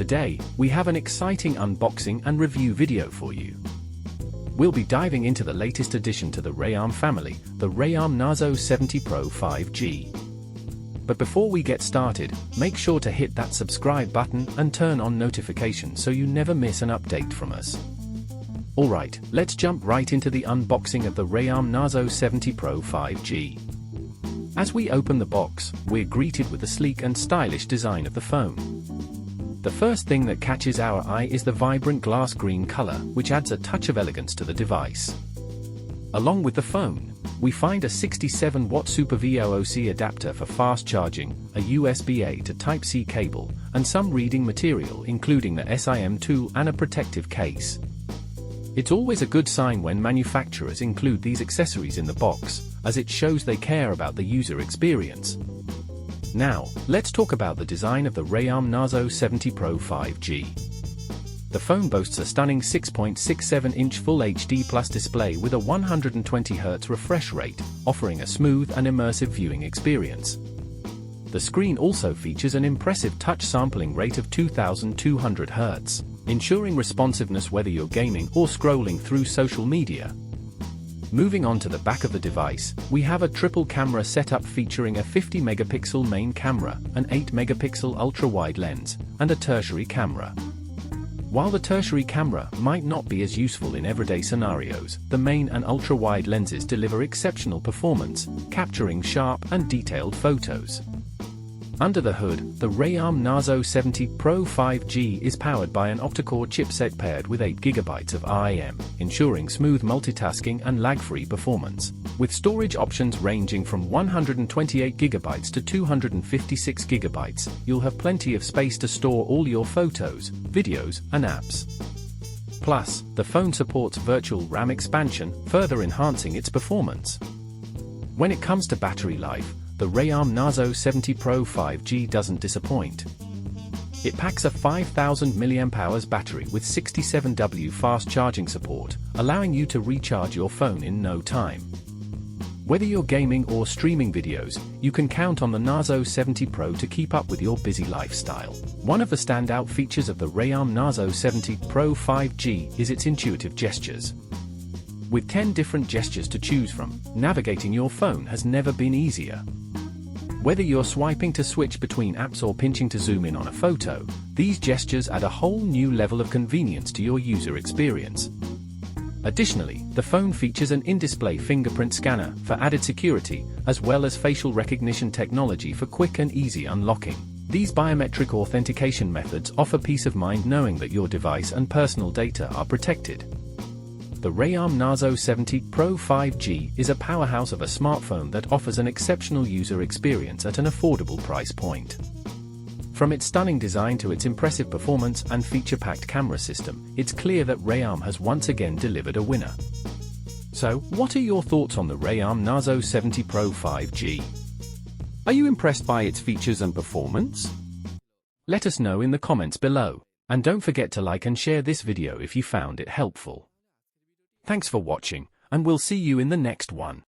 Today, we have an exciting unboxing and review video for you. We'll be diving into the latest addition to the Realme family, the Realme Narzo 70 Pro 5G. But before we get started, make sure to hit that subscribe button and turn on notifications so you never miss an update from us. Alright, let's jump right into the unboxing of the Realme Narzo 70 Pro 5G. As we open the box, we're greeted with the sleek and stylish design of the phone. The first thing that catches our eye is the vibrant glass green color, which adds a touch of elegance to the device. Along with the phone, we find a 67-watt Super VOOC adapter for fast charging, a USB-A to Type-C cable, and some reading material including the SIM tool and a protective case. It's always a good sign when manufacturers include these accessories in the box, as it shows they care about the user experience. Now, let's talk about the design of the Realme Narzo 70 Pro 5G. The phone boasts a stunning 6.67-inch Full HD Plus display with a 120Hz refresh rate, offering a smooth and immersive viewing experience. The screen also features an impressive touch sampling rate of 2200 Hz, ensuring responsiveness whether you're gaming or scrolling through social media. Moving on to the back of the device, we have a triple camera setup featuring a 50-megapixel main camera, an 8-megapixel ultra-wide lens, and a tertiary camera. While the tertiary camera might not be as useful in everyday scenarios, the main and ultra-wide lenses deliver exceptional performance, capturing sharp and detailed photos. Under the hood, the Realme Narzo 70 Pro 5G is powered by an octa-core chipset paired with 8GB of RAM, ensuring smooth multitasking and lag-free performance. With storage options ranging from 128GB to 256GB, you'll have plenty of space to store all your photos, videos, and apps. Plus, the phone supports virtual RAM expansion, further enhancing its performance. When it comes to battery life, the Realme Narzo 70 Pro 5G doesn't disappoint. It packs a 5000 mAh battery with 67W fast charging support, allowing you to recharge your phone in no time. Whether you're gaming or streaming videos, you can count on the Narzo 70 Pro to keep up with your busy lifestyle. One of the standout features of the Realme Narzo 70 Pro 5G is its intuitive gestures. With 10 different gestures to choose from, navigating your phone has never been easier. Whether you're swiping to switch between apps or pinching to zoom in on a photo, these gestures add a whole new level of convenience to your user experience. Additionally, the phone features an in-display fingerprint scanner for added security, as well as facial recognition technology for quick and easy unlocking. These biometric authentication methods offer peace of mind knowing that your device and personal data are protected. The Realme Narzo 70 Pro 5G is a powerhouse of a smartphone that offers an exceptional user experience at an affordable price point. From its stunning design to its impressive performance and feature-packed camera system, it's clear that Realme has once again delivered a winner. So, what are your thoughts on the Realme Narzo 70 Pro 5G? Are you impressed by its features and performance? Let us know in the comments below, and don't forget to like and share this video if you found it helpful. Thanks for watching, and we'll see you in the next one.